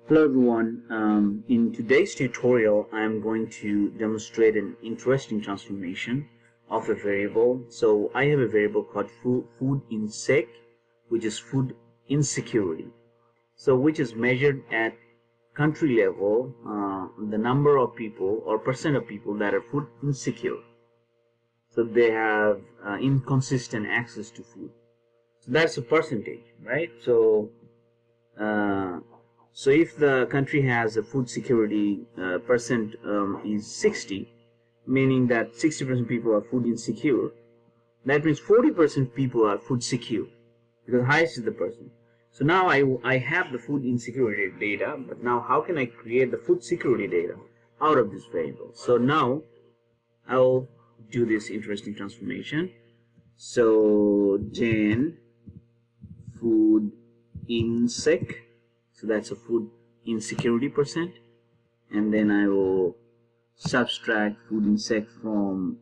Hello everyone, in today's tutorial I'm going to demonstrate an interesting transformation of a variable. So I have a variable called food insec, which is food insecurity, so which is measured at country level, the number of people or percent of people that are food insecure, so they have inconsistent access to food. So that's a percentage, right? So if the country has a food security percent is 60, meaning that 60% people are food insecure, that means 40% people are food secure, because highest is the percent. So now I have the food insecurity data, but now how can I create the food security data out of this variable? So now I'll do this interesting transformation. So then food insec, so that's a food insecurity percent, and then I will subtract food insec from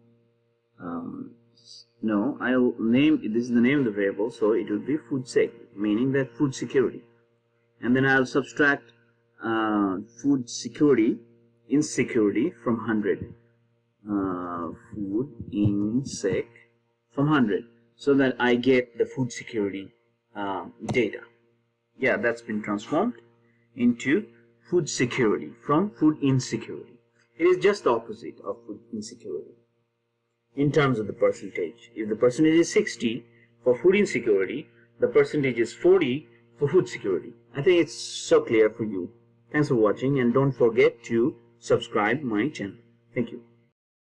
I'll name it, this is the name of the variable, so it will be food sec, meaning that food security, and then I'll subtract food security insecurity from 100, food insec from 100, so that I get the food security data. Yeah, that's been transformed into food security from food insecurity. It is just the opposite of food insecurity in terms of the percentage. If the percentage is 60 for food insecurity, the percentage is 40 for food security. I think it's so clear for you. Thanks for watching, and don't forget to subscribe my channel. Thank you.